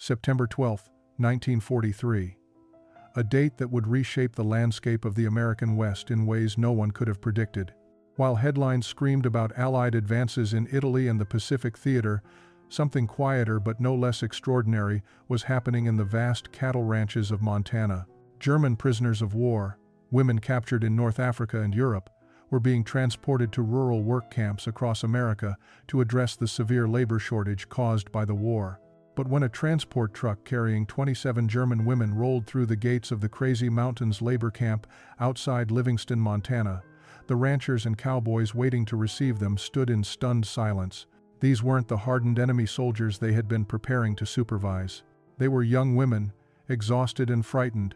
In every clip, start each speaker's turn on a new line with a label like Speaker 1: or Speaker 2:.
Speaker 1: September 12, 1943. A date that would reshape the landscape of the American West in ways no one could have predicted. While headlines screamed about Allied advances in Italy and the Pacific Theater, something quieter but no less extraordinary was happening in the vast cattle ranches of Montana. German prisoners of war, women captured in North Africa and Europe, were being transported to rural work camps across America to address the severe labor shortage caused by the war. But when a transport truck carrying 27 German women rolled through the gates of the Crazy Mountains labor camp outside Livingston, Montana, the ranchers and cowboys waiting to receive them stood in stunned silence. These weren't the hardened enemy soldiers they had been preparing to supervise. They were young women, exhausted and frightened,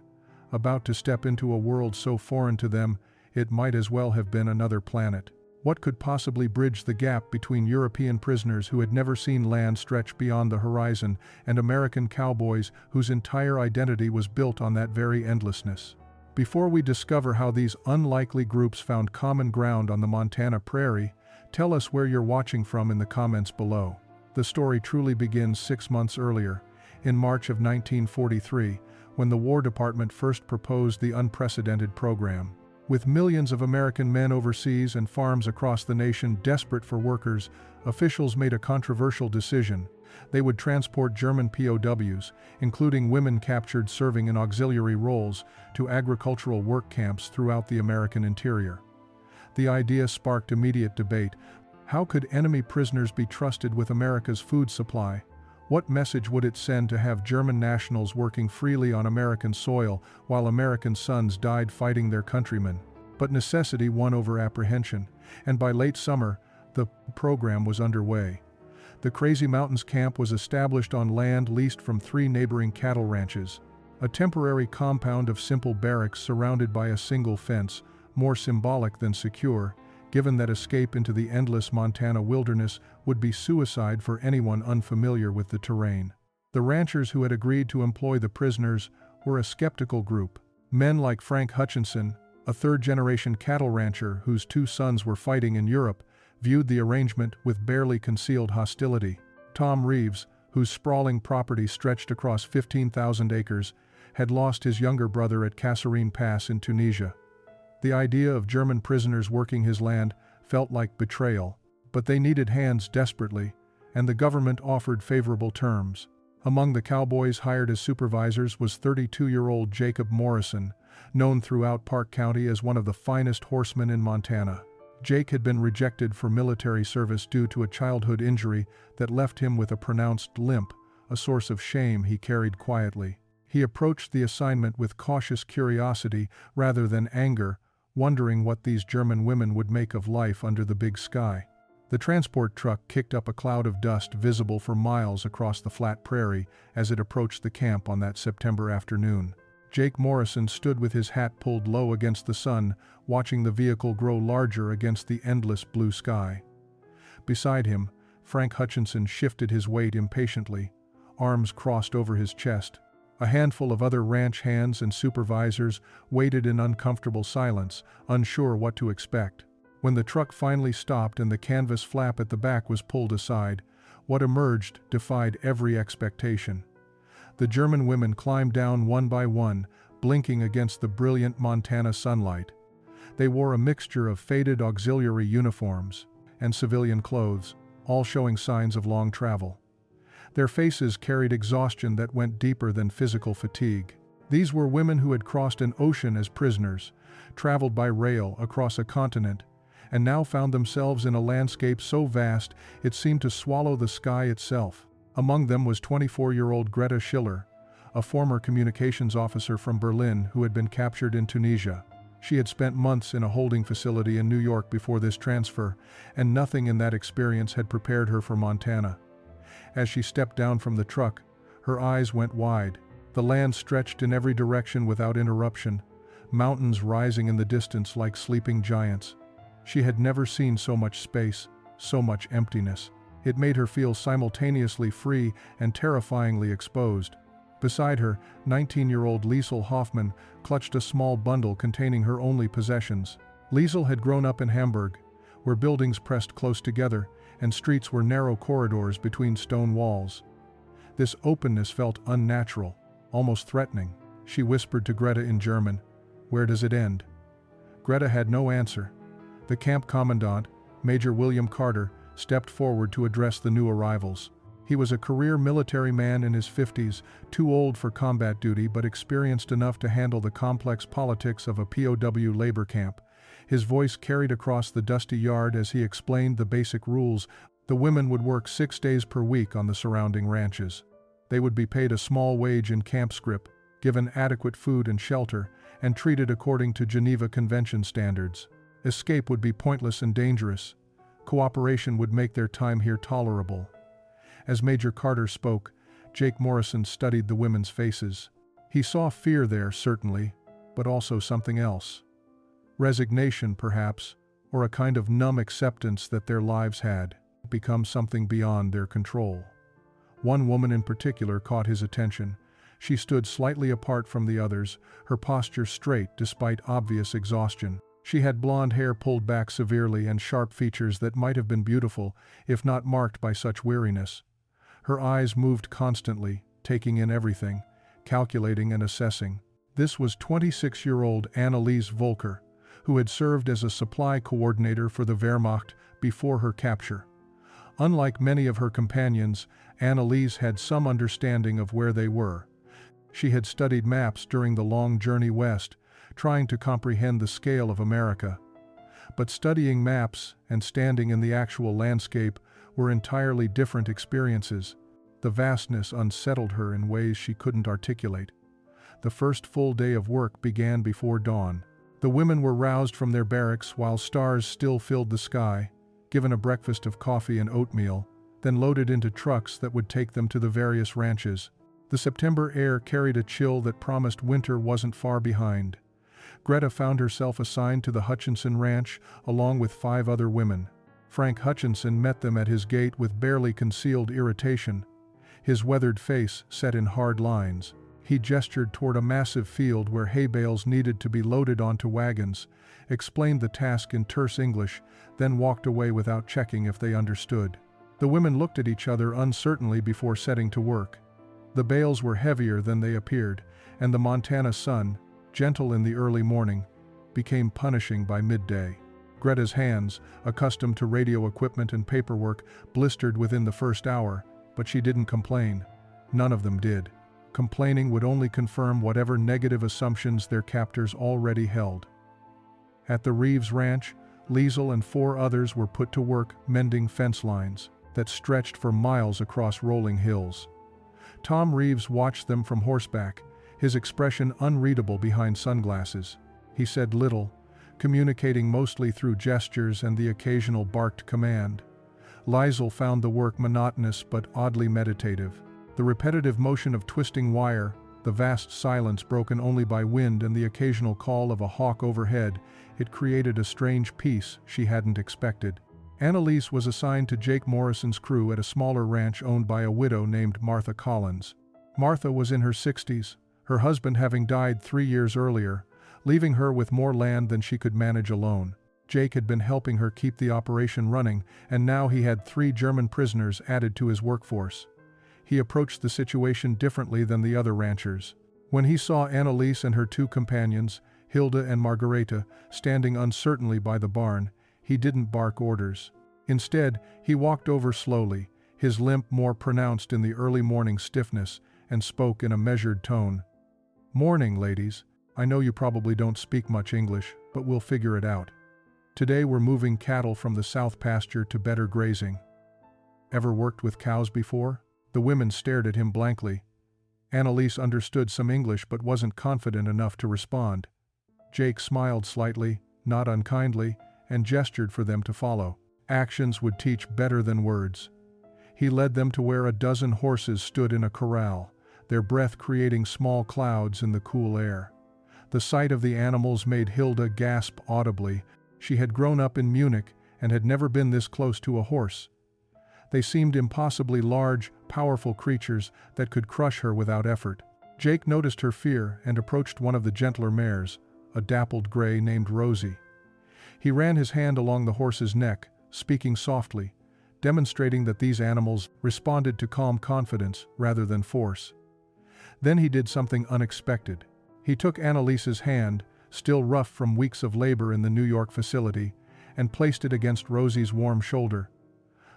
Speaker 1: about to step into a world so foreign to them it might as well have been another planet. What could possibly bridge the gap between European prisoners who had never seen land stretch beyond the horizon and American cowboys whose entire identity was built on that very endlessness? Before we discover how these unlikely groups found common ground on the Montana prairie, tell us where you're watching from in the comments below. The story truly begins 6 months earlier, in March of 1943, when the War Department first proposed the unprecedented program. With millions of American men overseas and farms across the nation desperate for workers, officials made a controversial decision. They would transport German POWs, including women captured serving in auxiliary roles, to agricultural work camps throughout the American interior. The idea sparked immediate debate. How could enemy prisoners be trusted with America's food supply? What message would it send to have German nationals working freely on American soil while American sons died fighting their countrymen? But necessity won over apprehension, and by late summer, the program was underway. The Crazy Mountains camp was established on land leased from 3 neighboring cattle ranches. A temporary compound of simple barracks surrounded by a single fence, more symbolic than secure, given that escape into the endless Montana wilderness would be suicide for anyone unfamiliar with the terrain. The ranchers who had agreed to employ the prisoners were a skeptical group. Men like Frank Hutchinson, a third-generation cattle rancher whose 2 sons were fighting in Europe, viewed the arrangement with barely concealed hostility. Tom Reeves, whose sprawling property stretched across 15,000 acres, had lost his younger brother at Kasserine Pass in Tunisia. The idea of German prisoners working his land felt like betrayal, but they needed hands desperately, and the government offered favorable terms. Among the cowboys hired as supervisors was 32-year-old Jacob Morrison, known throughout Park County as one of the finest horsemen in Montana. Jake had been rejected for military service due to a childhood injury that left him with a pronounced limp, a source of shame he carried quietly. He approached the assignment with cautious curiosity rather than anger, wondering what these German women would make of life under the big sky. The transport truck kicked up a cloud of dust visible for miles across the flat prairie as it approached the camp on that September afternoon. Jake Morrison stood with his hat pulled low against the sun, watching the vehicle grow larger against the endless blue sky. Beside him, Frank Hutchinson shifted his weight impatiently, arms crossed over his chest. A handful of other ranch hands and supervisors waited in uncomfortable silence, unsure what to expect. When the truck finally stopped and the canvas flap at the back was pulled aside, what emerged defied every expectation. The German women climbed down one by one, blinking against the brilliant Montana sunlight. They wore a mixture of faded auxiliary uniforms and civilian clothes, all showing signs of long travel. Their faces carried exhaustion that went deeper than physical fatigue. These were women who had crossed an ocean as prisoners, traveled by rail across a continent, and now found themselves in a landscape so vast it seemed to swallow the sky itself. Among them was 24-year-old Greta Schiller, a former communications officer from Berlin who had been captured in Tunisia. She had spent months in a holding facility in New York before this transfer, and nothing in that experience had prepared her for Montana. As she stepped down from the truck, her eyes went wide. The land stretched in every direction without interruption, mountains rising in the distance like sleeping giants. She had never seen so much space, so much emptiness. It made her feel simultaneously free and terrifyingly exposed. Beside her, 19-year-old Liesl Hoffman clutched a small bundle containing her only possessions. Liesl had grown up in Hamburg, where buildings pressed close together and streets were narrow corridors between stone walls. This openness felt unnatural, almost threatening. She whispered to Greta in German, "Where does it end?" Greta had no answer. The camp commandant, Major William Carter, stepped forward to address the new arrivals. He was a career military man in his 50s, too old for combat duty but experienced enough to handle the complex politics of a POW labor camp. His voice carried across the dusty yard as he explained the basic rules. The women would work 6 days per week on the surrounding ranches. They would be paid a small wage in camp scrip, given adequate food and shelter, and treated according to Geneva Convention standards. Escape would be pointless and dangerous. Cooperation would make their time here tolerable. As Major Carter spoke, Jake Morrison studied the women's faces. He saw fear there, certainly, but also something else. Resignation, perhaps, or a kind of numb acceptance that their lives had become something beyond their control. One woman in particular caught his attention. She stood slightly apart from the others, her posture straight despite obvious exhaustion. She had blonde hair pulled back severely and sharp features that might have been beautiful, if not marked by such weariness. Her eyes moved constantly, taking in everything, calculating and assessing. This was 26-year-old Anneliese Volker, who had served as a supply coordinator for the Wehrmacht before her capture. Unlike many of her companions, Anneliese had some understanding of where they were. She had studied maps during the long journey west, trying to comprehend the scale of America. But studying maps and standing in the actual landscape were entirely different experiences. The vastness unsettled her in ways she couldn't articulate. The first full day of work began before dawn. The women were roused from their barracks while stars still filled the sky, given a breakfast of coffee and oatmeal, then loaded into trucks that would take them to the various ranches. The September air carried a chill that promised winter wasn't far behind. Greta found herself assigned to the Hutchinson Ranch along with 5 other women. Frank Hutchinson met them at his gate with barely concealed irritation. His weathered face set in hard lines. He gestured toward a massive field where hay bales needed to be loaded onto wagons, explained the task in terse English, then walked away without checking if they understood. The women looked at each other uncertainly before setting to work. The bales were heavier than they appeared, and the Montana sun, gentle in the early morning, became punishing by midday. Greta's hands, accustomed to radio equipment and paperwork, blistered within the first hour, but she didn't complain. None of them did. Complaining would only confirm whatever negative assumptions their captors already held. At the Reeves Ranch, Liesel and 4 others were put to work mending fence lines that stretched for miles across rolling hills. Tom Reeves watched them from horseback, his expression unreadable behind sunglasses. He said little, communicating mostly through gestures and the occasional barked command. Liesel found the work monotonous but oddly meditative. The repetitive motion of twisting wire, the vast silence broken only by wind and the occasional call of a hawk overhead, it created a strange peace she hadn't expected. Anneliese was assigned to Jake Morrison's crew at a smaller ranch owned by a widow named Martha Collins. Martha was in her 60s, her husband having died 3 years earlier, leaving her with more land than she could manage alone. Jake had been helping her keep the operation running, and now he had 3 German prisoners added to his workforce. He approached the situation differently than the other ranchers. When he saw Anneliese and her 2 companions, Hilda and Margareta, standing uncertainly by the barn, he didn't bark orders. Instead, he walked over slowly, his limp more pronounced in the early morning stiffness, and spoke in a measured tone. "Morning, ladies. I know you probably don't speak much English, but we'll figure it out. Today we're moving cattle from the south pasture to better grazing." "Ever worked with cows before?" The women stared at him blankly. Anneliese understood some English but wasn't confident enough to respond. Jake smiled slightly, not unkindly, and gestured for them to follow. Actions would teach better than words. He led them to where a dozen horses stood in a corral, their breath creating small clouds in the cool air. The sight of the animals made Hilda gasp audibly. She had grown up in Munich and had never been this close to a horse. They seemed impossibly large, powerful creatures that could crush her without effort. Jake noticed her fear and approached one of the gentler mares, a dappled gray named Rosie. He ran his hand along the horse's neck, speaking softly, demonstrating that these animals responded to calm confidence rather than force. Then he did something unexpected. He took Annalise's hand, still rough from weeks of labor in the New York facility, and placed it against Rosie's warm shoulder.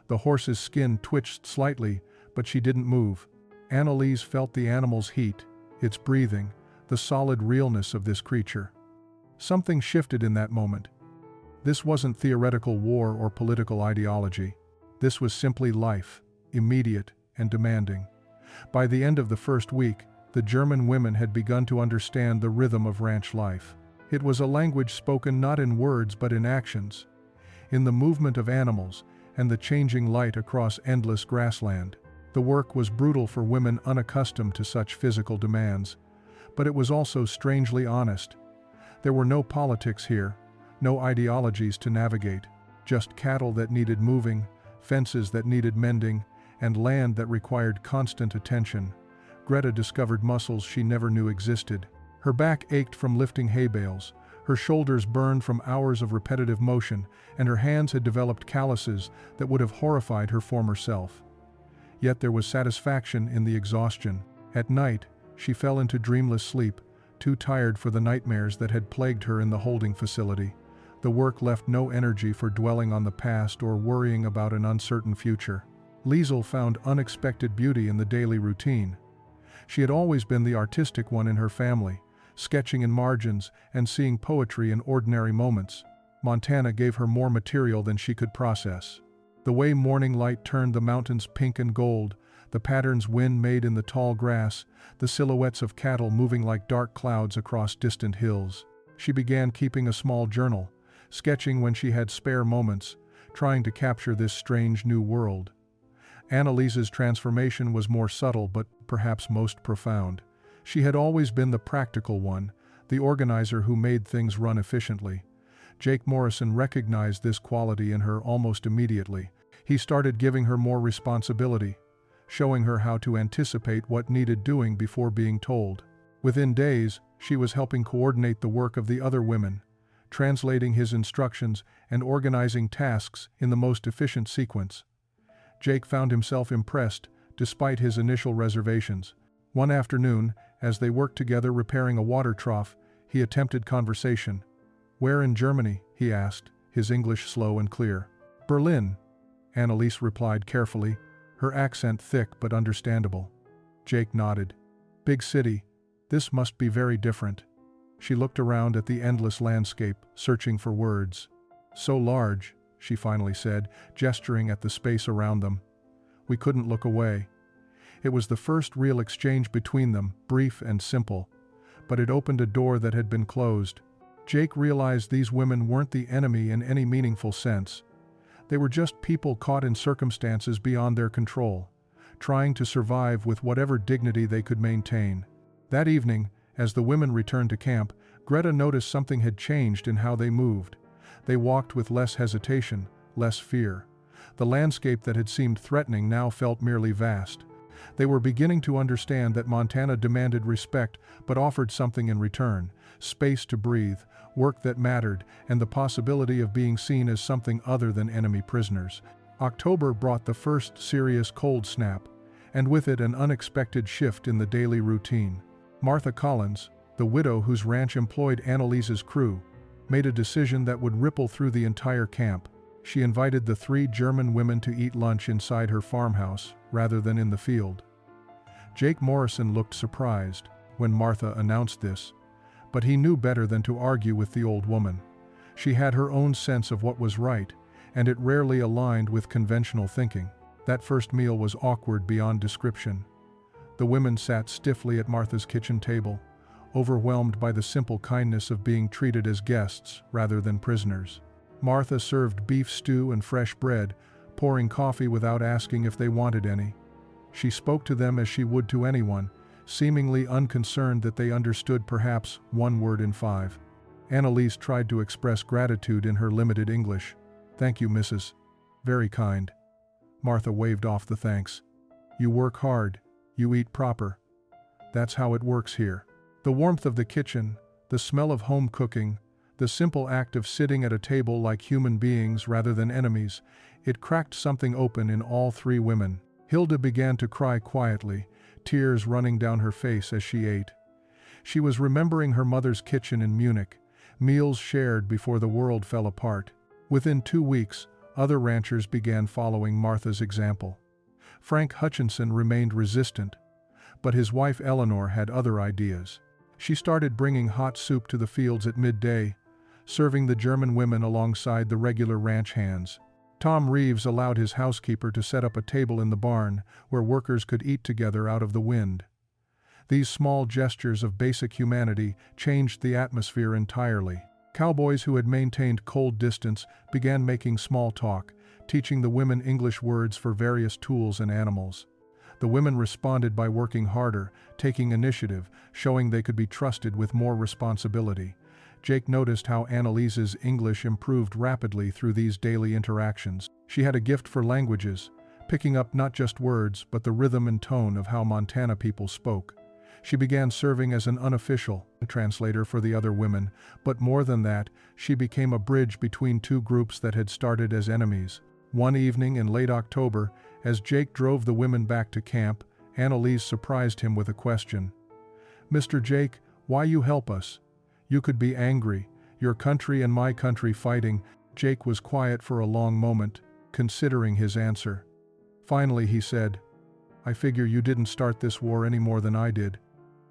Speaker 1: The horse's skin twitched slightly, but she didn't move. Annalise felt the animal's heat, its breathing, the solid realness of this creature. Something shifted in that moment. This wasn't theoretical war or political ideology. This was simply life, immediate and demanding. By the end of the first week, the German women had begun to understand the rhythm of ranch life. It was a language spoken not in words but in actions, in the movement of animals and the changing light across endless grassland. The work was brutal for women unaccustomed to such physical demands, but it was also strangely honest. There were no politics here, no ideologies to navigate, just cattle that needed moving, fences that needed mending, and land that required constant attention. Greta discovered muscles she never knew existed. Her back ached from lifting hay bales, her shoulders burned from hours of repetitive motion, and her hands had developed calluses that would have horrified her former self. Yet there was satisfaction in the exhaustion. At night, she fell into dreamless sleep, too tired for the nightmares that had plagued her in the holding facility. The work left no energy for dwelling on the past or worrying about an uncertain future. Liesel found unexpected beauty in the daily routine. She had always been the artistic one in her family, sketching in margins and seeing poetry in ordinary moments. Montana gave her more material than she could process. The way morning light turned the mountains pink and gold, the patterns wind made in the tall grass, the silhouettes of cattle moving like dark clouds across distant hills. She began keeping a small journal, sketching when she had spare moments, trying to capture this strange new world. Annalise's transformation was more subtle but perhaps most profound. She had always been the practical one, the organizer who made things run efficiently. Jake Morrison recognized this quality in her almost immediately. He started giving her more responsibility, showing her how to anticipate what needed doing before being told. Within days, she was helping coordinate the work of the other women, translating his instructions and organizing tasks in the most efficient sequence. Jake found himself impressed, despite his initial reservations. One afternoon, as they worked together repairing a water trough, he attempted conversation. "Where in Germany?" he asked, his English slow and clear. "Berlin," Annalise replied carefully, her accent thick but understandable. Jake nodded. "Big city. This must be very different." She looked around at the endless landscape, searching for words. "So large," she finally said, gesturing at the space around them. We couldn't look away. It was the first real exchange between them, brief and simple, but it opened a door that had been closed. Jake realized these women weren't the enemy in any meaningful sense. They were just people caught in circumstances beyond their control, trying to survive with whatever dignity they could maintain. That evening, as the women returned to camp, Greta noticed something had changed in how they moved. They walked with less hesitation, less fear. The landscape that had seemed threatening now felt merely vast. They were beginning to understand that Montana demanded respect but offered something in return: space to breathe, work that mattered, and the possibility of being seen as something other than enemy prisoners. October brought the first serious cold snap, and with it an unexpected shift in the daily routine. Martha Collins, the widow whose ranch employed Annalise's crew, made a decision that would ripple through the entire camp. She invited the 3 German women to eat lunch inside her farmhouse, rather than in the field. Jake Morrison looked surprised when Martha announced this, but he knew better than to argue with the old woman. She had her own sense of what was right, and it rarely aligned with conventional thinking. That first meal was awkward beyond description. The women sat stiffly at Martha's kitchen table, overwhelmed by the simple kindness of being treated as guests rather than prisoners. Martha served beef stew and fresh bread, pouring coffee without asking if they wanted any. She spoke to them as she would to anyone, seemingly unconcerned that they understood perhaps 1 word in 5. Annalise tried to express gratitude in her limited English. "Thank you, Mrs. Very kind." Martha waved off the thanks. "You work hard, you eat proper. That's how it works here." The warmth of the kitchen, the smell of home cooking, The simple act of sitting at a table like human beings rather than enemies, it cracked something open in all three women. Hilda began to cry quietly, tears running down her face as she ate. She was remembering her mother's kitchen in Munich, meals shared before the world fell apart. Within 2 weeks, other ranchers began following Martha's example. Frank Hutchinson remained resistant, but his wife Eleanor had other ideas. She started bringing hot soup to the fields at midday, serving the German women alongside the regular ranch hands. Tom Reeves allowed his housekeeper to set up a table in the barn where workers could eat together out of the wind. These small gestures of basic humanity changed the atmosphere entirely. Cowboys who had maintained cold distance began making small talk, teaching the women English words for various tools and animals. The women responded by working harder, taking initiative, showing they could be trusted with more responsibility. Jake noticed how Annalise's English improved rapidly through these daily interactions. She had a gift for languages, picking up not just words but the rhythm and tone of how Montana people spoke. She began serving as an unofficial translator for the other women, but more than that, she became a bridge between two groups that had started as enemies. One evening in late October, as Jake drove the women back to camp, Annalise surprised him with a question. "Mr. Jake, why you help us? You could be angry, your country and my country fighting." Jake was quiet for a long moment, considering his answer. Finally he said, "I figure you didn't start this war any more than I did.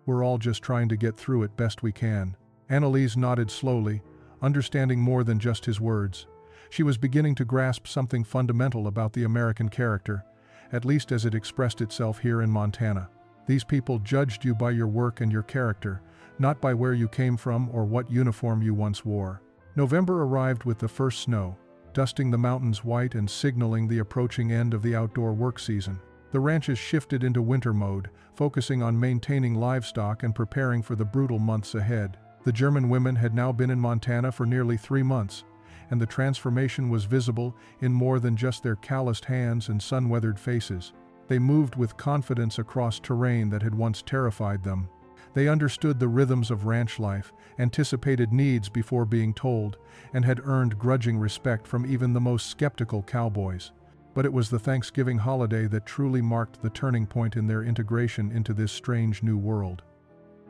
Speaker 1: We're all just trying to get through it best we can." Annalise nodded slowly, understanding more than just his words. She was beginning to grasp something fundamental about the American character, at least as it expressed itself here in Montana. These people judged you by your work and your character, not by where you came from or what uniform you once wore. November arrived with the first snow, dusting the mountains white and signaling the approaching end of the outdoor work season. The ranches shifted into winter mode, focusing on maintaining livestock and preparing for the brutal months ahead. The German women had now been in Montana for nearly 3 months, and the transformation was visible in more than just their calloused hands and sun-weathered faces. They moved with confidence across terrain that had once terrified them. They understood the rhythms of ranch life, anticipated needs before being told, and had earned grudging respect from even the most skeptical cowboys. But it was the Thanksgiving holiday that truly marked the turning point in their integration into this strange new world.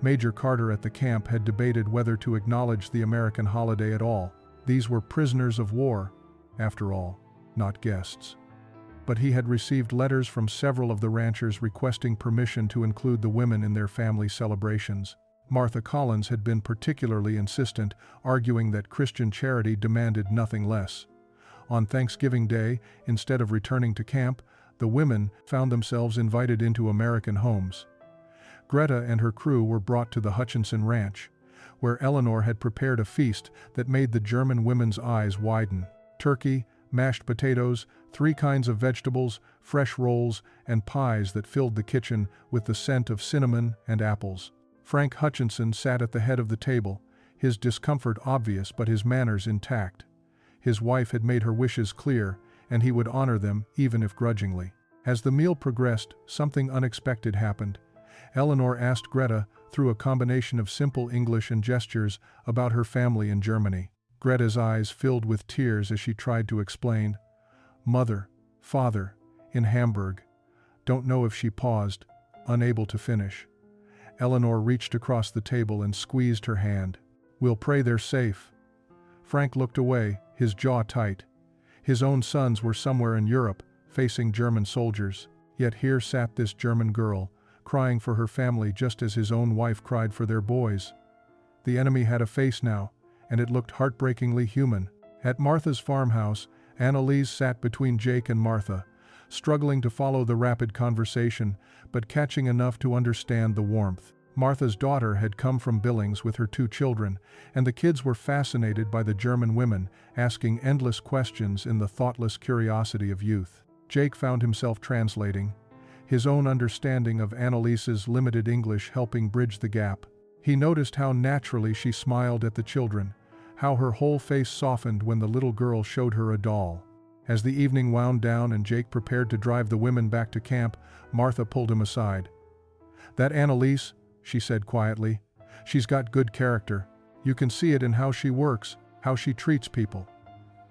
Speaker 1: Major Carter at the camp had debated whether to acknowledge the American holiday at all. These were prisoners of war, after all, not guests. But he had received letters from several of the ranchers requesting permission to include the women in their family celebrations. Martha Collins had been particularly insistent, arguing that Christian charity demanded nothing less. On Thanksgiving Day, instead of returning to camp, the women found themselves invited into American homes. Greta and her crew were brought to the Hutchinson Ranch, where Eleanor had prepared a feast that made the German women's eyes widen. Turkey, mashed potatoes, 3 kinds of vegetables, fresh rolls, and pies that filled the kitchen with the scent of cinnamon and apples. Frank Hutchinson sat at the head of the table, his discomfort obvious but his manners intact. His wife had made her wishes clear, and he would honor them even if grudgingly. As the meal progressed, something unexpected happened. Eleanor asked Greta, through a combination of simple English and gestures, about her family in Germany. Greta's eyes filled with tears as she tried to explain. "Mother, father, in Hamburg." Don't know if she paused, unable to finish. Eleanor reached across the table and squeezed her hand. "We'll pray they're safe." Frank looked away, his jaw tight. His own sons were somewhere in Europe, facing German soldiers. Yet here sat this German girl, crying for her family just as his own wife cried for their boys. The enemy had a face now, and it looked heartbreakingly human. At Martha's farmhouse, Annalise sat between Jake and Martha, struggling to follow the rapid conversation, but catching enough to understand the warmth. Martha's daughter had come from Billings with her 2 children, and the kids were fascinated by the German women, asking endless questions in the thoughtless curiosity of youth. Jake found himself translating, his own understanding of Annalise's limited English helping bridge the gap. He noticed how naturally she smiled at the children, how her whole face softened when the little girl showed her a doll. As the evening wound down and Jake prepared to drive the women back to camp, Martha pulled him aside. "That Annalise," she said quietly, "she's got good character. You can see it in how she works, how she treats people."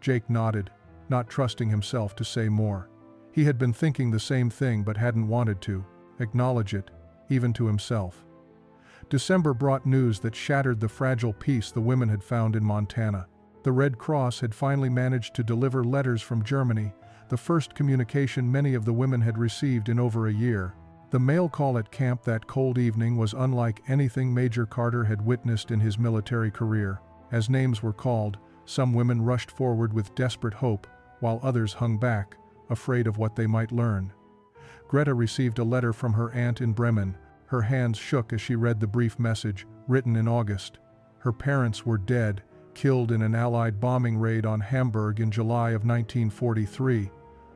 Speaker 1: Jake nodded, not trusting himself to say more. He had been thinking the same thing but hadn't wanted to acknowledge it, even to himself. December brought news that shattered the fragile peace the women had found in Montana. The Red Cross had finally managed to deliver letters from Germany, the first communication many of the women had received in over a year. The mail call at camp that cold evening was unlike anything Major Carter had witnessed in his military career. As names were called, some women rushed forward with desperate hope, while others hung back, afraid of what they might learn. Greta received a letter from her aunt in Bremen. Her hands shook as she read the brief message, written in August. Her parents were dead, killed in an Allied bombing raid on Hamburg in July of 1943.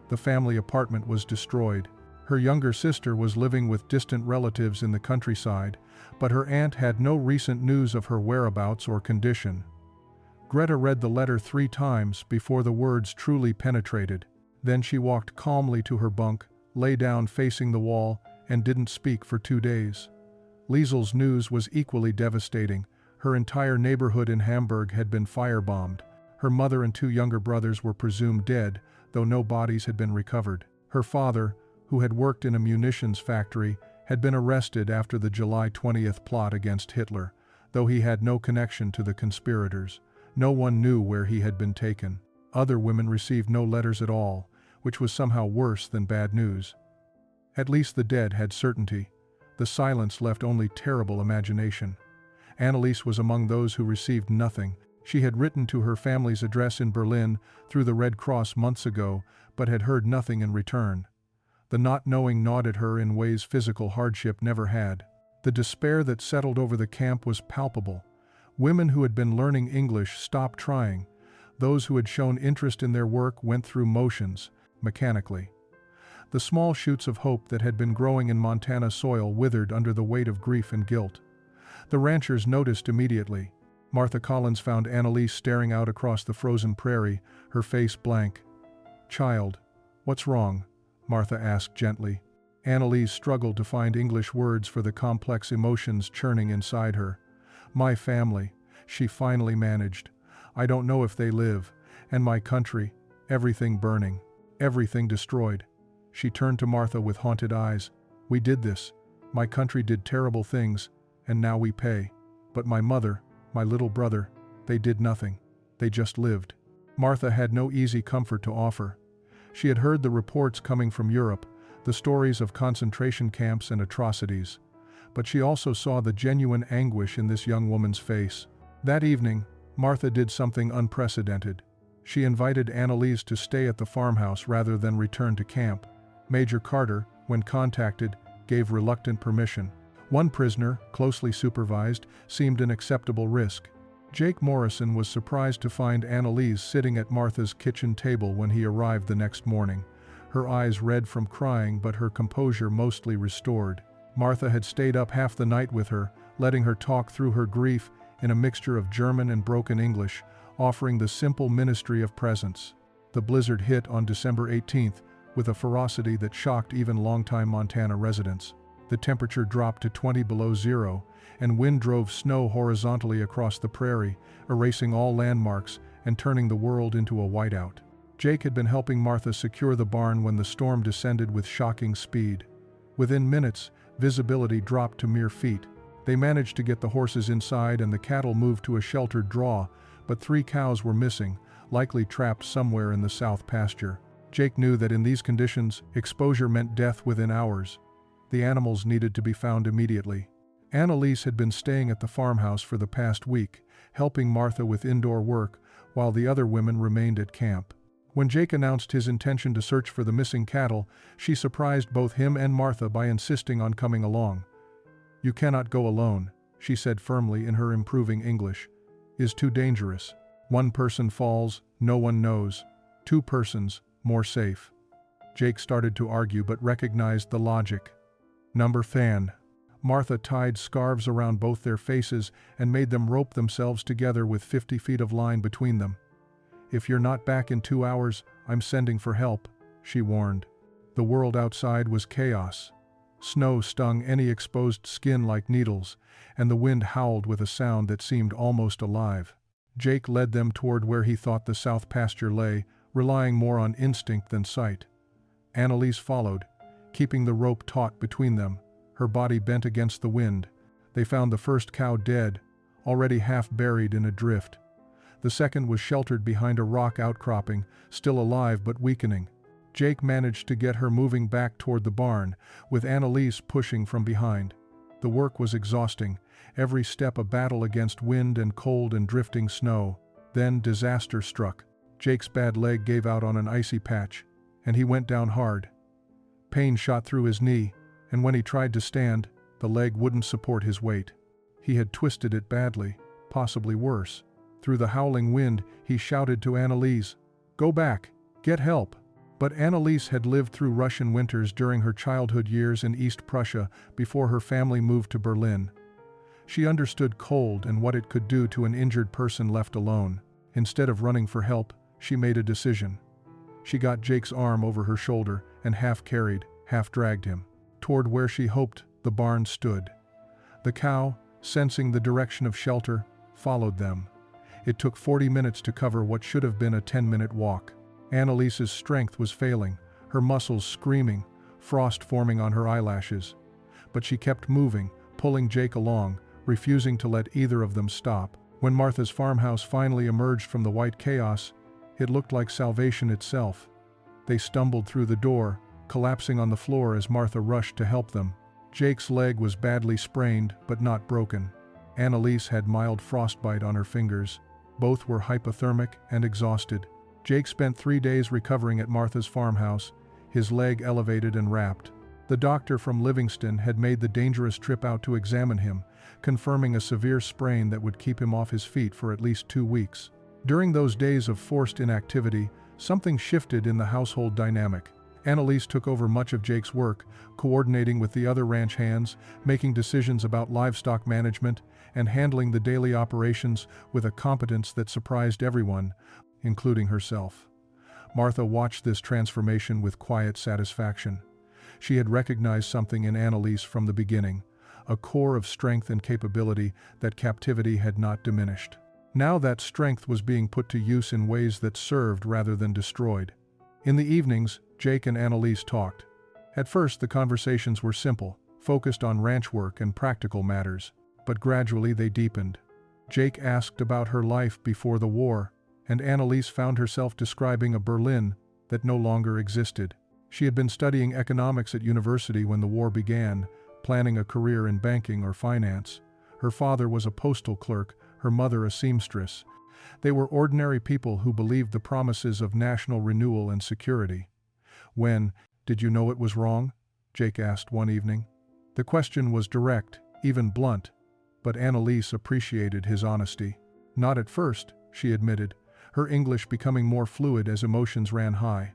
Speaker 1: The family apartment was destroyed. Her younger sister was living with distant relatives in the countryside, but her aunt had no recent news of her whereabouts or condition. Greta read the letter 3 times before the words truly penetrated. Then she walked calmly to her bunk, lay down facing the wall, and didn't speak for 2 days. Liesel's news was equally devastating. Her entire neighborhood in Hamburg had been firebombed. Her mother and 2 younger brothers were presumed dead, though no bodies had been recovered. Her father, who had worked in a munitions factory, had been arrested after the July 20th plot against Hitler, though he had no connection to the conspirators. No one knew where he had been taken. Other women received no letters at all, which was somehow worse than bad news. At least the dead had certainty. The silence left only terrible imagination. Anneliese was among those who received nothing. She had written to her family's address in Berlin through the Red Cross months ago, but had heard nothing in return. The not knowing gnawed at her in ways physical hardship never had. The despair that settled over the camp was palpable. Women who had been learning English stopped trying. Those who had shown interest in their work went through motions, mechanically. The small shoots of hope that had been growing in Montana soil withered under the weight of grief and guilt. The ranchers noticed immediately. Martha Collins found Anneliese staring out across the frozen prairie, her face blank. "Child, what's wrong?" Martha asked gently. Anneliese struggled to find English words for the complex emotions churning inside her. "My family," she finally managed. "I don't know if they live. And my country, everything burning, everything destroyed." She turned to Martha with haunted eyes. "We did this. My country did terrible things, and now we pay. But my mother, my little brother, they did nothing. They just lived." Martha had no easy comfort to offer. She had heard the reports coming from Europe, the stories of concentration camps and atrocities. But she also saw the genuine anguish in this young woman's face. That evening, Martha did something unprecedented. She invited Anneliese to stay at the farmhouse rather than return to camp. Major Carter, when contacted, gave reluctant permission. One prisoner, closely supervised, seemed an acceptable risk. Jake Morrison was surprised to find Anneliese sitting at Martha's kitchen table when he arrived the next morning. Her eyes red from crying, but her composure mostly restored. Martha had stayed up half the night with her, letting her talk through her grief in a mixture of German and broken English, offering the simple ministry of presence. The blizzard hit on December 18th with a ferocity that shocked even longtime Montana residents. The temperature dropped to 20 below zero, and wind drove snow horizontally across the prairie, erasing all landmarks and turning the world into a whiteout. Jake had been helping Martha secure the barn when the storm descended with shocking speed. Within minutes, visibility dropped to mere feet. They managed to get the horses inside and the cattle moved to a sheltered draw, but 3 cows were missing, likely trapped somewhere in the south pasture. Jake knew that in these conditions, exposure meant death within hours. The animals needed to be found immediately. Anneliese had been staying at the farmhouse for the past week, helping Martha with indoor work, while the other women remained at camp. When Jake announced his intention to search for the missing cattle, she surprised both him and Martha by insisting on coming along. "You cannot go alone," she said firmly in her improving English. "Is too dangerous. 1 person falls, no one knows. 2 persons, more safe." Jake started to argue but recognized the logic. "Number fan." Martha tied scarves around both their faces and made them rope themselves together with 50 feet of line between them. "If you're not back in 2 hours, I'm sending for help," she warned. The world outside was chaos. Snow stung any exposed skin like needles, and the wind howled with a sound that seemed almost alive. Jake led them toward where he thought the south pasture lay, relying more on instinct than sight. Annalise followed, keeping the rope taut between them, her body bent against the wind. They found the first cow dead, already half buried in a drift. The second was sheltered behind a rock outcropping, still alive but weakening. Jake managed to get her moving back toward the barn, with Annalise pushing from behind. The work was exhausting, every step a battle against wind and cold and drifting snow. Then disaster struck. Jake's bad leg gave out on an icy patch, and he went down hard. Pain shot through his knee, and when he tried to stand, the leg wouldn't support his weight. He had twisted it badly, possibly worse. Through the howling wind, he shouted to Annalise, "Go back! Get help!" But Annalise had lived through Russian winters during her childhood years in East Prussia before her family moved to Berlin. She understood cold and what it could do to an injured person left alone. Instead of running for help, she made a decision. She got Jake's arm over her shoulder and half carried, half dragged him toward where she hoped the barn stood. The cow, sensing the direction of shelter, followed them. It took 40 minutes to cover what should have been a 10-minute walk. Annalise's strength was failing, her muscles screaming, frost forming on her eyelashes. But she kept moving, pulling Jake along, refusing to let either of them stop. When Martha's farmhouse finally emerged from the white chaos, it looked like salvation itself. They stumbled through the door, collapsing on the floor as Martha rushed to help them. Jake's leg was badly sprained, but not broken. Annalise had mild frostbite on her fingers. Both were hypothermic and exhausted. Jake spent 3 days recovering at Martha's farmhouse, his leg elevated and wrapped. The doctor from Livingston had made the dangerous trip out to examine him, confirming a severe sprain that would keep him off his feet for at least 2 weeks. During those days of forced inactivity, something shifted in the household dynamic. Annalise took over much of Jake's work, coordinating with the other ranch hands, making decisions about livestock management, and handling the daily operations with a competence that surprised everyone, including herself. Martha watched this transformation with quiet satisfaction. She had recognized something in Annalise from the beginning, a core of strength and capability that captivity had not diminished. Now that strength was being put to use in ways that served rather than destroyed. In the evenings, Jake and Annalise talked. At first, the conversations were simple, focused on ranch work and practical matters, but gradually they deepened. Jake asked about her life before the war, and Annalise found herself describing a Berlin that no longer existed. She had been studying economics at university when the war began, planning a career in banking or finance. Her father was a postal clerk, her mother a seamstress. They were ordinary people who believed the promises of national renewal and security. "When did you know it was wrong?" Jake asked one evening. The question was direct, even blunt, but Annalise appreciated his honesty. "Not at first," she admitted, her English becoming more fluid as emotions ran high.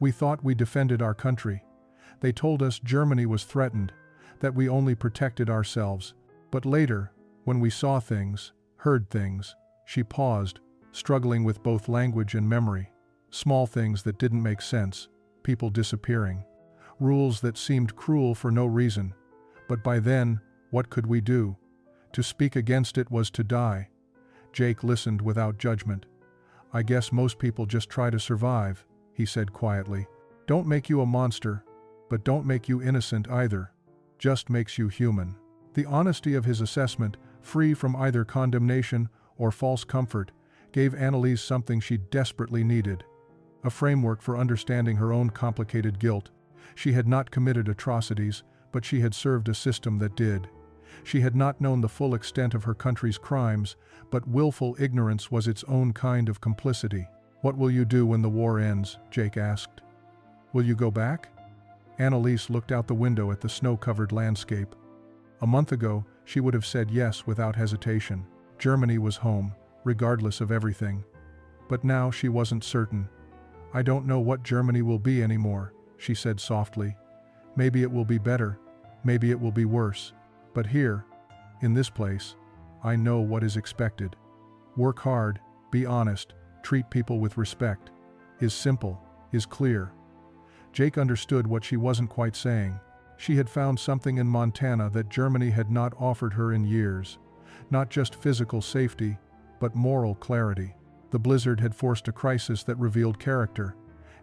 Speaker 1: "We thought we defended our country. They told us Germany was threatened, that we only protected ourselves. But later, when we saw things, heard things," she paused, struggling with both language and memory. Small things that didn't make sense, people disappearing, rules that seemed cruel for no reason. But by then, what could we do? To speak against it was to die. Jake listened without judgment. "I guess most people just try to survive," he said quietly. "Don't make you a monster, but don't make you innocent either. Just makes you human." The honesty of his assessment, free from either condemnation or false comfort, gave Annalise something she desperately needed. A framework for understanding her own complicated guilt. She had not committed atrocities, but she had served a system that did. She had not known the full extent of her country's crimes, but willful ignorance was its own kind of complicity. "What will you do when the war ends?" Jake asked. "Will you go back?" Annalise looked out the window at the snow-covered landscape. A month ago, she would have said yes without hesitation. Germany was home, regardless of everything. But now she wasn't certain. "I don't know what Germany will be anymore," she said softly. "Maybe it will be better, maybe it will be worse. But here, in this place, I know what is expected. Work hard, be honest, treat people with respect. Is simple, is clear." Jake understood what she wasn't quite saying. She had found something in Montana that Germany had not offered her in years. Not just physical safety, but moral clarity. The blizzard had forced a crisis that revealed character,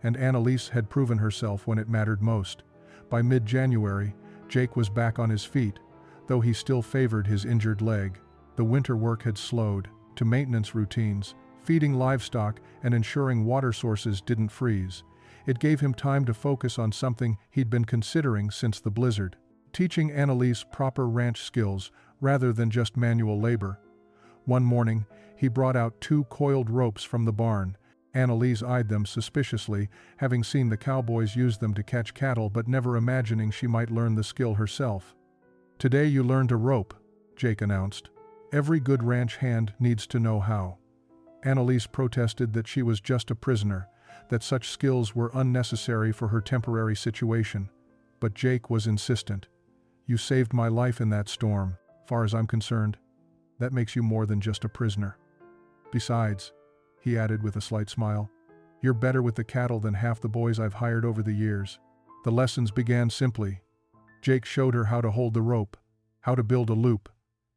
Speaker 1: and Annalise had proven herself when it mattered most. By mid-January, Jake was back on his feet, though he still favored his injured leg. The winter work had slowed to maintenance routines, feeding livestock and ensuring water sources didn't freeze. It gave him time to focus on something he'd been considering since the blizzard, teaching Annalise proper ranch skills rather than just manual labor. One morning, he brought out 2 coiled ropes from the barn. Annalise eyed them suspiciously, having seen the Cowboys use them to catch cattle but never imagining she might learn the skill herself. "Today you learned a rope," Jake announced. "Every good ranch hand needs to know how." Annalise protested that she was just a prisoner, that such skills were unnecessary for her temporary situation. But Jake was insistent. "You saved my life in that storm. Far as I'm concerned, that makes you more than just a prisoner. Besides," he added with a slight smile, "you're better with the cattle than half the boys I've hired over the years." The lessons began simply. Jake showed her how to hold the rope, how to build a loop,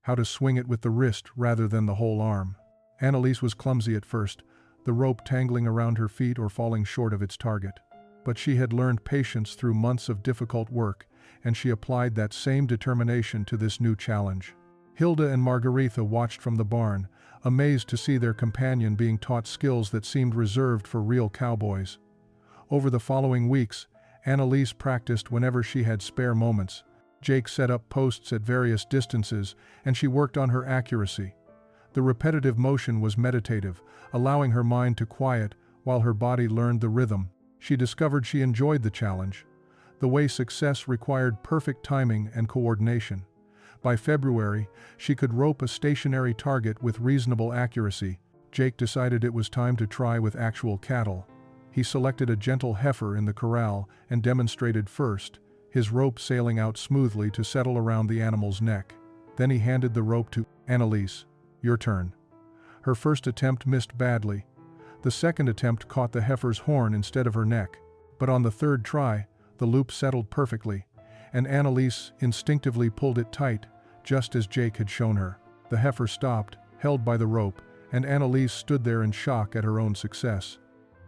Speaker 1: how to swing it with the wrist rather than the whole arm. Annalise was clumsy at first, the rope tangling around her feet or falling short of its target. But she had learned patience through months of difficult work, and she applied that same determination to this new challenge. Hilda and Margaretha watched from the barn, amazed to see their companion being taught skills that seemed reserved for real cowboys. Over the following weeks, Annalise practiced whenever she had spare moments. Jake set up posts at various distances, and she worked on her accuracy. The repetitive motion was meditative, allowing her mind to quiet while her body learned the rhythm. She discovered she enjoyed the challenge, the way success required perfect timing and coordination. By February, she could rope a stationary target with reasonable accuracy. Jake decided it was time to try with actual cattle. He selected a gentle heifer in the corral and demonstrated first, his rope sailing out smoothly to settle around the animal's neck. Then he handed the rope to Annalise. "Your turn." Her first attempt missed badly. The second attempt caught the heifer's horn instead of her neck. But on the third try, the loop settled perfectly, and Annalise instinctively pulled it tight, just as Jake had shown her. The heifer stopped, held by the rope, and Annalise stood there in shock at her own success.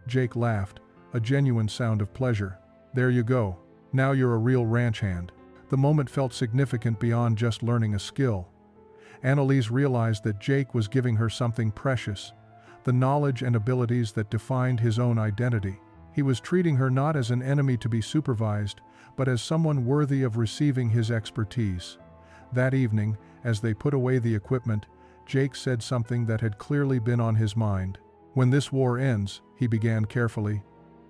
Speaker 1: Jake laughed, a genuine sound of pleasure. "There you go. Now you're a real ranch hand." The moment felt significant beyond just learning a skill. Annalise realized that Jake was giving her something precious, the knowledge and abilities that defined his own identity. He was treating her not as an enemy to be supervised, but as someone worthy of receiving his expertise. That evening, as they put away the equipment, Jake said something that had clearly been on his mind. "When this war ends," he began carefully,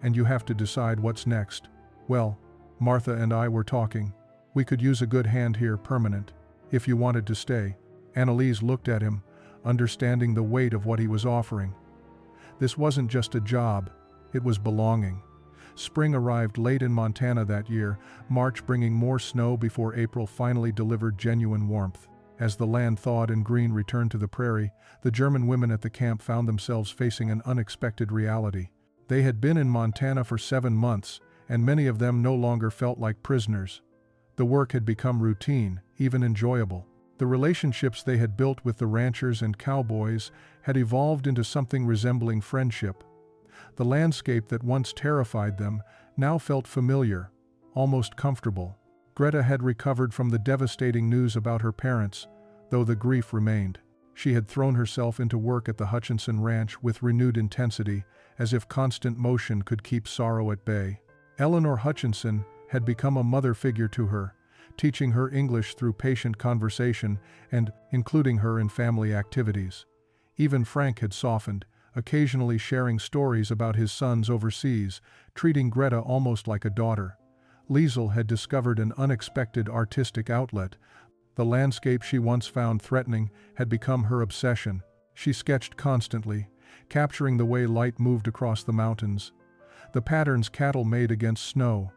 Speaker 1: "and you have to decide what's next. Well, Martha and I were talking. We could use a good hand here permanent, if you wanted to stay." Annalise looked at him, understanding the weight of what he was offering. This wasn't just a job, it was belonging. Spring arrived late in Montana that year, March bringing more snow before April finally delivered genuine warmth. As the land thawed and green returned to the prairie, the German women at the camp found themselves facing an unexpected reality. They had been in Montana for 7 months, and many of them no longer felt like prisoners. The work had become routine, even enjoyable. The relationships they had built with the ranchers and cowboys had evolved into something resembling friendship. The landscape that once terrified them now felt familiar, almost comfortable. Greta had recovered from the devastating news about her parents, though the grief remained. She had thrown herself into work at the Hutchinson Ranch with renewed intensity, as if constant motion could keep sorrow at bay. Eleanor Hutchinson had become a mother figure to her, teaching her English through patient conversation and including her in family activities. Even Frank had softened, occasionally sharing stories about his sons overseas, treating Greta almost like a daughter. Liesl had discovered an unexpected artistic outlet. The landscape she once found threatening had become her obsession. She sketched constantly, capturing the way light moved across the mountains, the patterns cattle made against snow,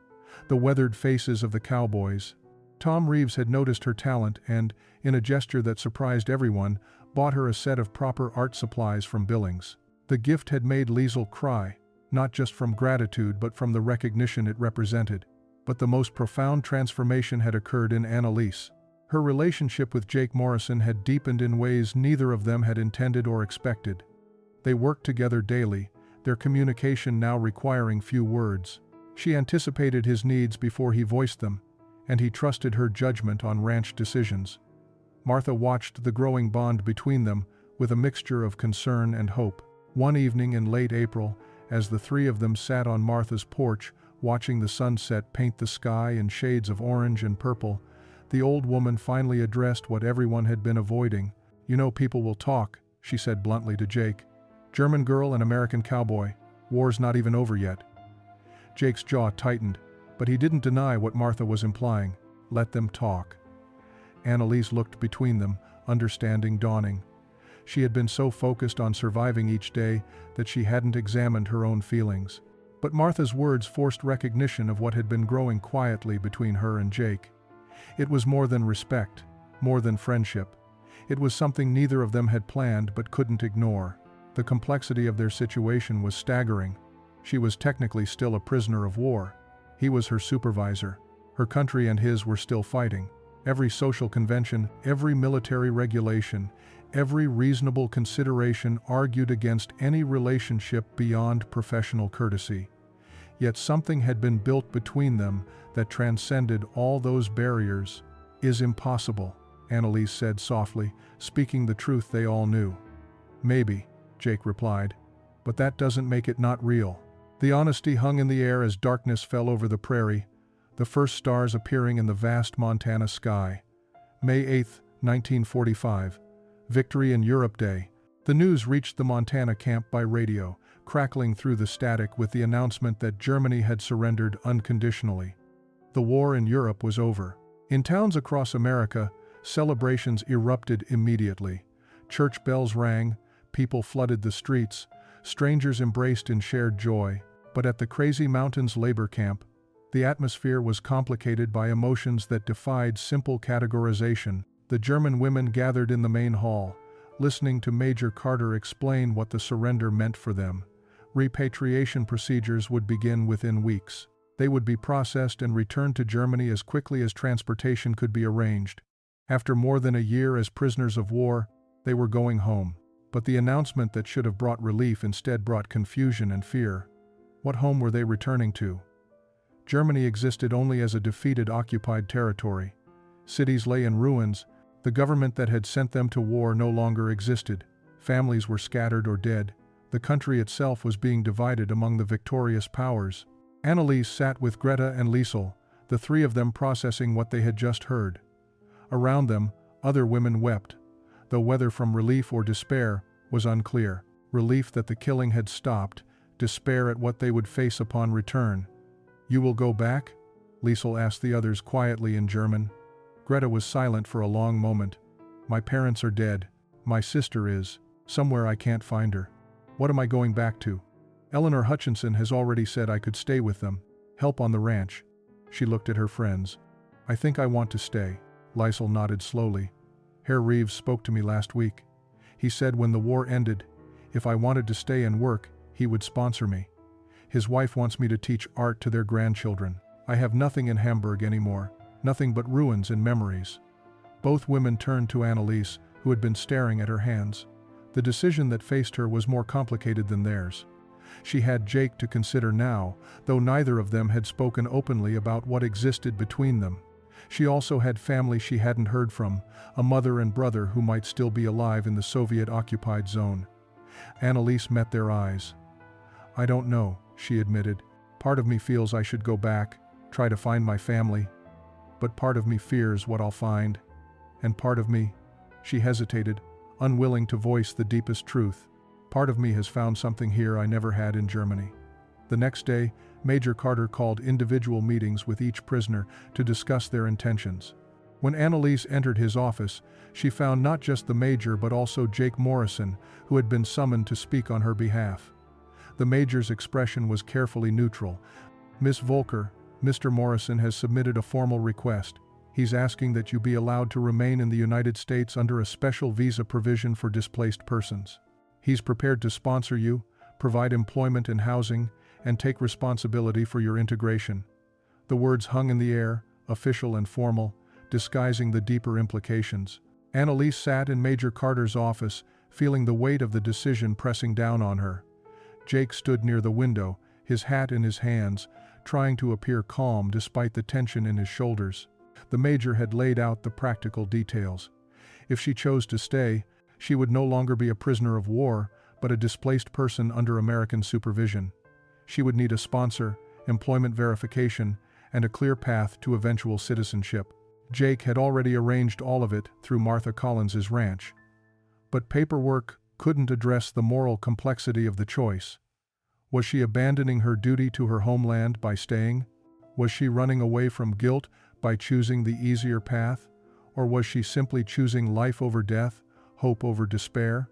Speaker 1: the weathered faces of the cowboys. Tom Reeves had noticed her talent and, in a gesture that surprised everyone, bought her a set of proper art supplies from Billings. The gift had made Liesl cry, not just from gratitude but from the recognition it represented. But the most profound transformation had occurred in Annalise. Her relationship with Jake Morrison had deepened in ways neither of them had intended or expected. They worked together daily, their communication now requiring few words. She anticipated his needs before he voiced them, and he trusted her judgment on ranch decisions. Martha watched the growing bond between them with a mixture of concern and hope. One evening in late April, as the three of them sat on Martha's porch, watching the sunset paint the sky in shades of orange and purple, the old woman finally addressed what everyone had been avoiding. "You know people will talk," she said bluntly to Jake. "German girl and American cowboy. War's not even over yet." Jake's jaw tightened, but he didn't deny what Martha was implying. Let them talk. Annalise looked between them, understanding dawning. She had been so focused on surviving each day that she hadn't examined her own feelings. But Martha's words forced recognition of what had been growing quietly between her and Jake. It was more than respect, more than friendship. It was something neither of them had planned but couldn't ignore. The complexity of their situation was staggering. She was technically still a prisoner of war. He was her supervisor. Her country and his were still fighting. Every social convention, every military regulation, every reasonable consideration argued against any relationship beyond professional courtesy. Yet something had been built between them that transcended all those barriers. "Is impossible," Annalise said softly, speaking the truth they all knew. "Maybe," Jake replied, "but that doesn't make it not real." The honesty hung in the air as darkness fell over the prairie, the first stars appearing in the vast Montana sky. May 8, 1945. Victory in Europe Day. The news reached the Montana camp by radio, crackling through the static with the announcement that Germany had surrendered unconditionally. The war in Europe was over. In towns across America, celebrations erupted immediately. Church bells rang, people flooded the streets, strangers embraced in shared joy. But at the Crazy Mountains labor camp, the atmosphere was complicated by emotions that defied simple categorization. The German women gathered in the main hall, listening to Major Carter explain what the surrender meant for them. Repatriation procedures would begin within weeks. They would be processed and returned to Germany as quickly as transportation could be arranged. After more than a year as prisoners of war, they were going home. But the announcement that should have brought relief instead brought confusion and fear. What home were they returning to? Germany existed only as a defeated occupied territory. Cities lay in ruins. The government that had sent them to war no longer existed. Families were scattered or dead. The country itself was being divided among the victorious powers. Annalise sat with Greta and Liesel, the three of them processing what they had just heard. Around them, other women wept, though whether from relief or despair was unclear. Relief that the killing had stopped, despair at what they would face upon return. "You will go back?" Liesel asked the others quietly in German. Greta was silent for a long moment. "My parents are dead. My sister is. Somewhere I can't find her. What am I going back to? Eleanor Hutchinson has already said I could stay with them, help on the ranch." She looked at her friends. "I think I want to stay." Liesel nodded slowly. "Herr Reeves spoke to me last week. He said when the war ended, if I wanted to stay and work, he would sponsor me. His wife wants me to teach art to their grandchildren. I have nothing in Hamburg anymore, nothing but ruins and memories." Both women turned to Annalise, who had been staring at her hands. The decision that faced her was more complicated than theirs. She had Jake to consider now, though neither of them had spoken openly about what existed between them. She also had family she hadn't heard from, a mother and brother who might still be alive in the Soviet-occupied zone. Annalise met their eyes. "I don't know," she admitted. "Part of me feels I should go back, try to find my family. But part of me fears what I'll find. And part of me," she hesitated, unwilling to voice the deepest truth, "part of me has found something here I never had in Germany." The next day, Major Carter called individual meetings with each prisoner to discuss their intentions. When Annalise entered his office, she found not just the major but also Jake Morrison, who had been summoned to speak on her behalf. The major's expression was carefully neutral. "Miss Volker, Mr. Morrison has submitted a formal request. He's asking that you be allowed to remain in the United States under a special visa provision for displaced persons. He's prepared to sponsor you, provide employment and housing, and take responsibility for your integration. The words hung in the air, official and formal, disguising the deeper implications. Annalise sat in Major Carter's office, feeling the weight of the decision pressing down on her. Jake stood near the window, his hat in his hands, trying to appear calm despite the tension in his shoulders. The Major had laid out the practical details. If she chose to stay, she would no longer be a prisoner of war, but a displaced person under American supervision. She would need a sponsor, employment verification, and a clear path to eventual citizenship. Jake had already arranged all of it through Martha Collins's ranch. But paperwork couldn't address the moral complexity of the choice. Was she abandoning her duty to her homeland by staying? Was she running away from guilt by choosing the easier path? Or was she simply choosing life over death, hope over despair?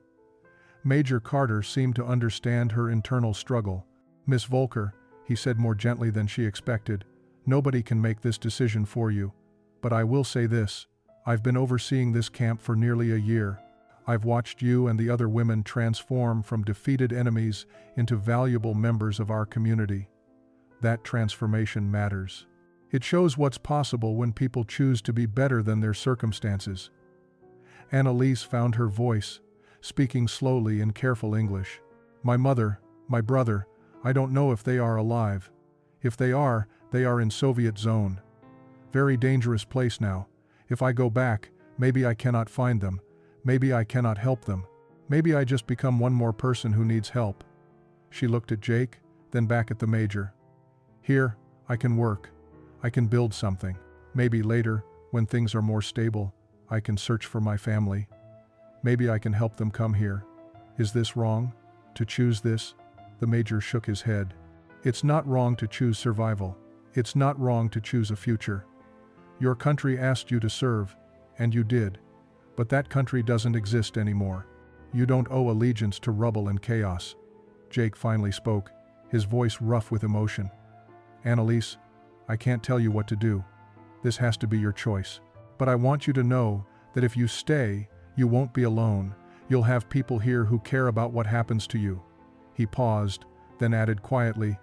Speaker 1: Major Carter seemed to understand her internal struggle. "Miss Volker," he said more gently than she expected, "nobody can make this decision for you. But I will say this, I've been overseeing this camp for nearly a year. I've watched you and the other women transform from defeated enemies into valuable members of our community. That transformation matters. It shows what's possible when people choose to be better than their circumstances." Annalise found her voice, speaking slowly in careful English. "My mother, my brother, I don't know if they are alive. If they are in Soviet zone. Very dangerous place now. If I go back, maybe I cannot find them. Maybe I cannot help them. Maybe I just become one more person who needs help." She looked at Jake, then back at the Major. "Here, I can work. I can build something. Maybe later, when things are more stable, I can search for my family. Maybe I can help them come here. Is this wrong? To choose this?" The Major shook his head. "It's not wrong to choose survival. It's not wrong to choose a future. Your country asked you to serve, and you did. But that country doesn't exist anymore. You don't owe allegiance to rubble and chaos." Jake finally spoke, his voice rough with emotion. "Annalise, I can't tell you what to do. This has to be your choice. But I want you to know that if you stay, you won't be alone. You'll have people here who care about what happens to you." He paused, then added quietly,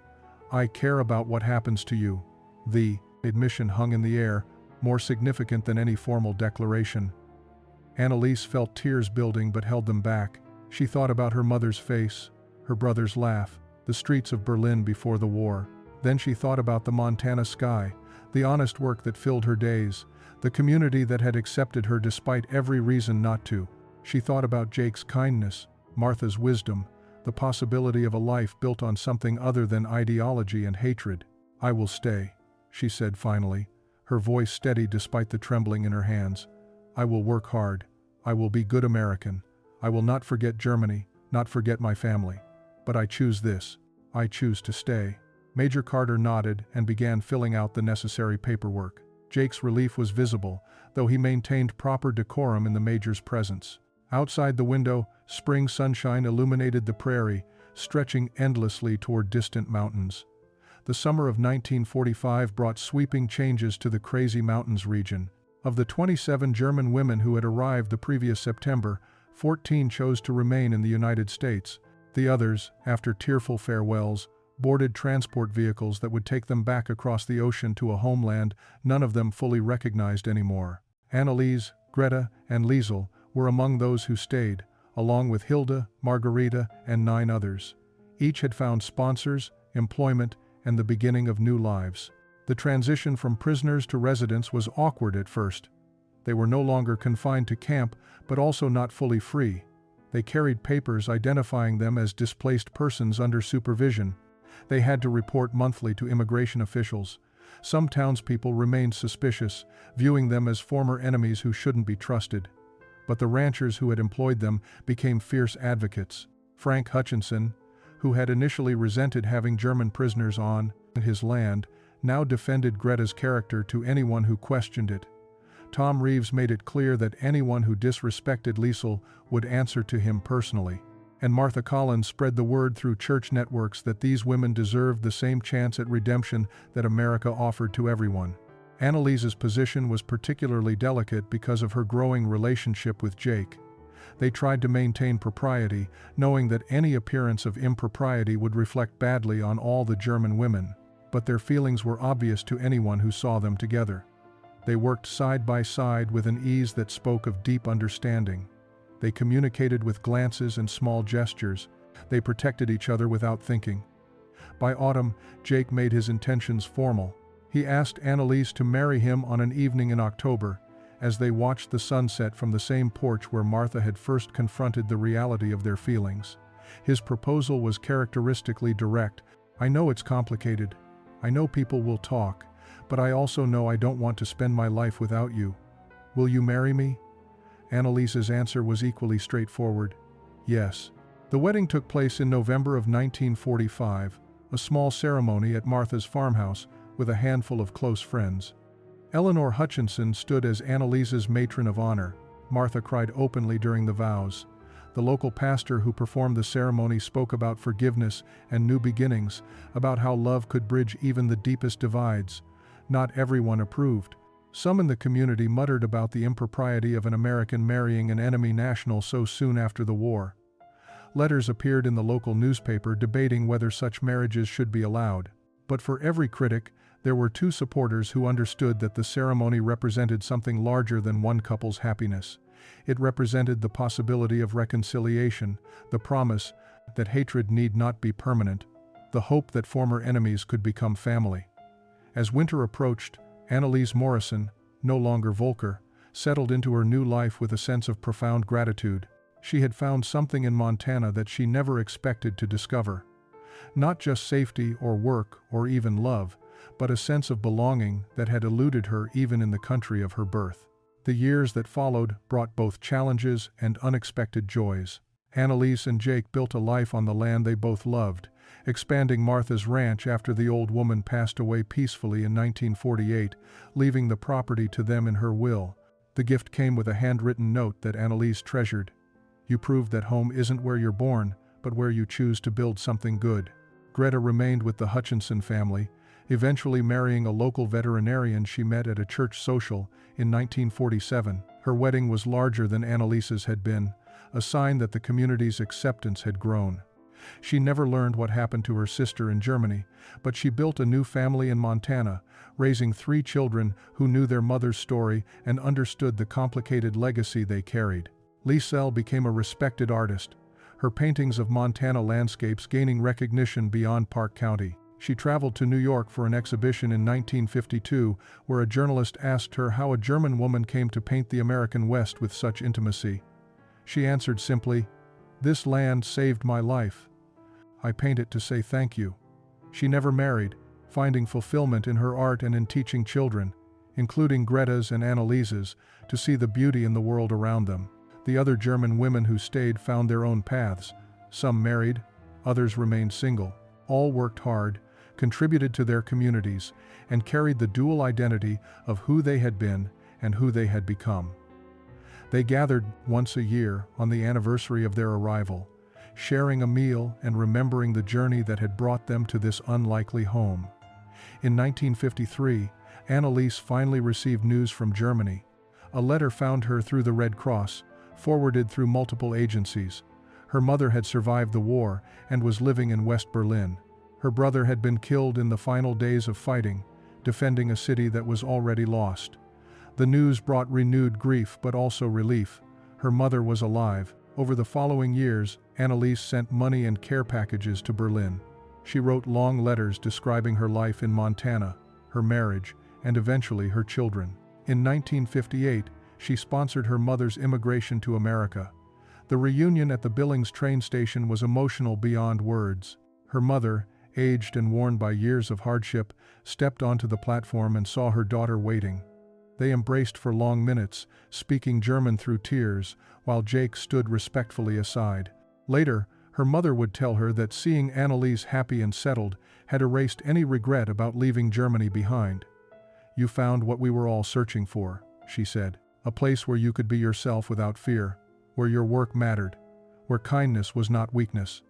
Speaker 1: "I care about what happens to you." The admission hung in the air, more significant than any formal declaration. Annalise felt tears building but held them back. She thought about her mother's face, her brother's laugh, the streets of Berlin before the war. Then she thought about the Montana sky, the honest work that filled her days, the community that had accepted her despite every reason not to. She thought about Jake's kindness, Martha's wisdom, the possibility of a life built on something other than ideology and hatred. "I will stay," she said finally, her voice steady despite the trembling in her hands. "I will work hard. I will be good American. I will not forget Germany, not forget my family. But I choose this. I choose to stay." Major Carter nodded and began filling out the necessary paperwork. Jake's relief was visible, though he maintained proper decorum in the Major's presence. Outside the window, spring sunshine illuminated the prairie, stretching endlessly toward distant mountains. The summer of 1945 brought sweeping changes to the Crazy Mountains region. Of the 27 German women who had arrived the previous September, 14 chose to remain in the United States. The others, after tearful farewells, boarded transport vehicles that would take them back across the ocean to a homeland none of them fully recognized anymore. Annalise, Greta, and Liesel were among those who stayed, along with Hilda, Margarita, and 9 others. Each had found sponsors, employment, and the beginning of new lives. The transition from prisoners to residents was awkward at first. They were no longer confined to camp, but also not fully free. They carried papers identifying them as displaced persons under supervision. They had to report monthly to immigration officials. Some townspeople remained suspicious, viewing them as former enemies who shouldn't be trusted. But the ranchers who had employed them became fierce advocates. Frank Hutchinson, who had initially resented having German prisoners on his land, now defended Greta's character to anyone who questioned it. Tom Reeves made it clear that anyone who disrespected Liesel would answer to him personally. And Martha Collins spread the word through church networks that these women deserved the same chance at redemption that America offered to everyone. Annalise's position was particularly delicate because of her growing relationship with Jake. They tried to maintain propriety, knowing that any appearance of impropriety would reflect badly on all the German women. but their feelings were obvious to anyone who saw them together. They worked side by side with an ease that spoke of deep understanding. They communicated with glances and small gestures. They protected each other without thinking. By autumn, Jake made his intentions formal. He asked Annalise to marry him on an evening in October, as they watched the sunset from the same porch where Martha had first confronted the reality of their feelings. His proposal was characteristically direct. "I know it's complicated. I know people will talk, but I also know I don't want to spend my life without you. Will you marry me?" Annalise's answer was equally straightforward. Yes. The wedding took place in November of 1945, a small ceremony at Martha's farmhouse with a handful of close friends. Eleanor Hutchinson stood as Annalise's matron of honor. Martha cried openly during the vows. The local pastor who performed the ceremony spoke about forgiveness and new beginnings, about how love could bridge even the deepest divides. Not everyone approved. Some in the community muttered about the impropriety of an American marrying an enemy national so soon after the war. Letters appeared in the local newspaper debating whether such marriages should be allowed. But for every critic, there were two supporters who understood that the ceremony represented something larger than one couple's happiness. It represented the possibility of reconciliation, the promise that hatred need not be permanent, the hope that former enemies could become family. As winter approached, Annalise Morrison, no longer Volker, settled into her new life with a sense of profound gratitude. She had found something in Montana that she never expected to discover. Not just safety or work or even love, but a sense of belonging that had eluded her even in the country of her birth. The years that followed brought both challenges and unexpected joys. Annalise and Jake built a life on the land they both loved, expanding Martha's ranch after the old woman passed away peacefully in 1948, leaving the property to them in her will. The gift came with a handwritten note that Annalise treasured. "You proved that home isn't where you're born, but where you choose to build something good." Greta remained with the Hutchinson family, eventually marrying a local veterinarian she met at a church social in 1947. Her wedding was larger than Annalise's had been, a sign that the community's acceptance had grown. She never learned what happened to her sister in Germany, but she built a new family in Montana, raising 3 children who knew their mother's story and understood the complicated legacy they carried. Liesel became a respected artist, her paintings of Montana landscapes gaining recognition beyond Park County. She traveled to New York for an exhibition in 1952, where a journalist asked her how a German woman came to paint the American West with such intimacy. She answered simply, "This land saved my life. I paint it to say thank you." She never married, finding fulfillment in her art and in teaching children, including Greta's and Annalise's, to see the beauty in the world around them. The other German women who stayed found their own paths. Some married, others remained single. All worked hard, contributed to their communities, and carried the dual identity of who they had been and who they had become. They gathered once a year on the anniversary of their arrival, sharing a meal and remembering the journey that had brought them to this unlikely home. In 1953, Annalise finally received news from Germany. A letter found her through the Red Cross, forwarded through multiple agencies. Her mother had survived the war and was living in West Berlin. Her brother had been killed in the final days of fighting, defending a city that was already lost. The news brought renewed grief but also relief. Her mother was alive. Over the following years, Annalise sent money and care packages to Berlin. She wrote long letters describing her life in Montana, her marriage, and eventually her children. In 1958, she sponsored her mother's immigration to America. The reunion at the Billings train station was emotional beyond words. Her mother, aged and worn by years of hardship, stepped onto the platform and saw her daughter waiting. They embraced for long minutes, speaking German through tears, while Jake stood respectfully aside. Later, her mother would tell her that seeing Annalise happy and settled had erased any regret about leaving Germany behind. "You found what we were all searching for," she said. "A place where you could be yourself without fear, where your work mattered, where kindness was not weakness."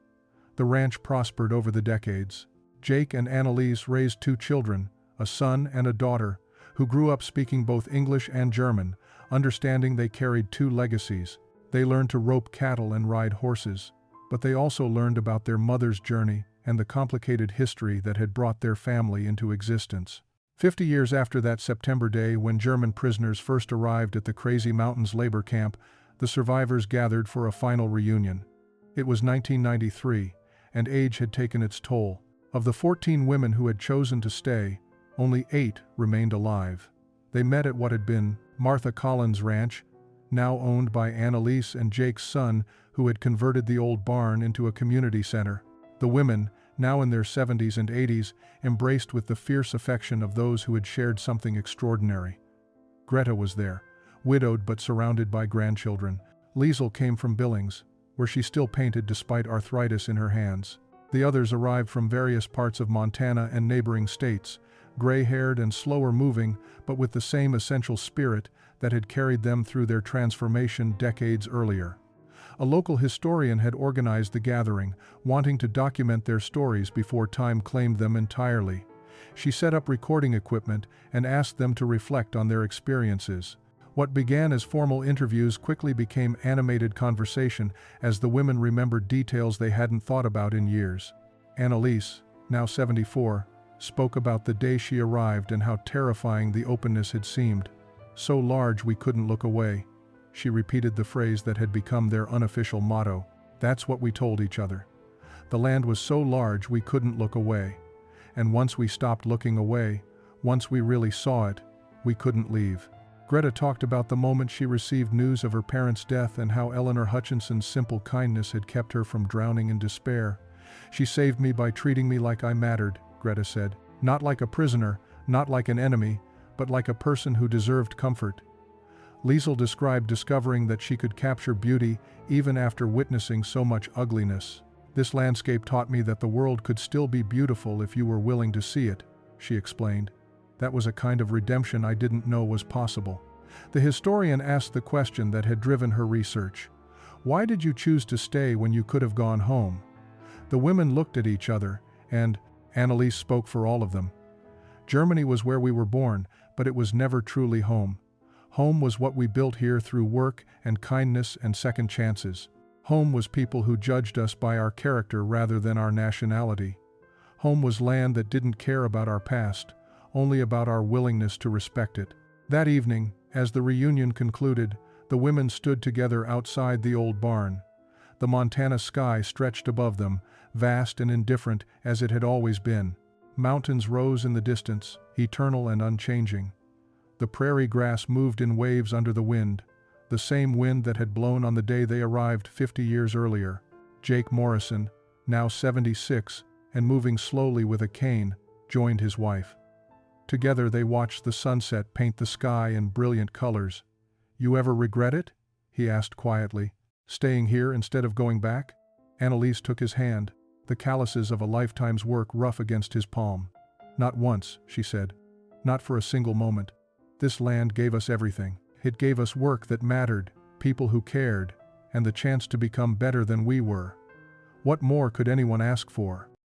Speaker 1: The ranch prospered over the decades. Jake and Annalise raised 2 children, a son and a daughter, who grew up speaking both English and German, understanding they carried 2 legacies. They learned to rope cattle and ride horses, but they also learned about their mother's journey and the complicated history that had brought their family into existence. 50 years after that September day when German prisoners first arrived at the Crazy Mountains labor camp, the survivors gathered for a final reunion. It was 1993, and age had taken its toll. Of the 14 women who had chosen to stay, only 8 remained alive. They met at what had been Martha Collins' ranch, now owned by Annalise and Jake's son, who had converted the old barn into a community center. The women, now in their 70s and 80s, embraced with the fierce affection of those who had shared something extraordinary. Greta was there, widowed but surrounded by grandchildren. Liesel came from Billings, where she still painted despite arthritis in her hands. The others arrived from various parts of Montana and neighboring states, gray-haired and slower-moving, but with the same essential spirit that had carried them through their transformation decades earlier. A local historian had organized the gathering, wanting to document their stories before time claimed them entirely. She set up recording equipment and asked them to reflect on their experiences. What began as formal interviews quickly became animated conversation as the women remembered details they hadn't thought about in years. Annalise, now 74, spoke about the day she arrived and how terrifying the openness had seemed. So large we couldn't look away. She repeated the phrase that had become their unofficial motto. That's what we told each other. The land was so large we couldn't look away. And once we stopped looking away, once we really saw it, we couldn't leave. Greta talked about the moment she received news of her parents' death and how Eleanor Hutchinson's simple kindness had kept her from drowning in despair. She saved me by treating me like I mattered, Greta said. Not like a prisoner, not like an enemy, but like a person who deserved comfort. Liesel described discovering that she could capture beauty even after witnessing so much ugliness. This landscape taught me that the world could still be beautiful if you were willing to see it, she explained. That was a kind of redemption I didn't know was possible. The historian asked the question that had driven her research. Why did you choose to stay when you could have gone home? The women looked at each other, and Annalise spoke for all of them. Germany was where we were born, but it was never truly home. Home was what we built here through work and kindness and second chances. Home was people who judged us by our character rather than our nationality. Home was land that didn't care about our past, only about our willingness to respect it. That evening, as the reunion concluded, the women stood together outside the old barn. The Montana sky stretched above them, vast and indifferent as it had always been. Mountains rose in the distance, eternal and unchanging. The prairie grass moved in waves under the wind, the same wind that had blown on the day they arrived 50 years earlier. Jake Morrison, now 76, and moving slowly with a cane, joined his wife. Together they watched the sunset paint the sky in brilliant colors. You ever regret it? He asked quietly. Staying here instead of going back? Annalise took his hand, the calluses of a lifetime's work rough against his palm. Not once, she said. Not for a single moment. This land gave us everything. It gave us work that mattered, people who cared, and the chance to become better than we were. What more could anyone ask for?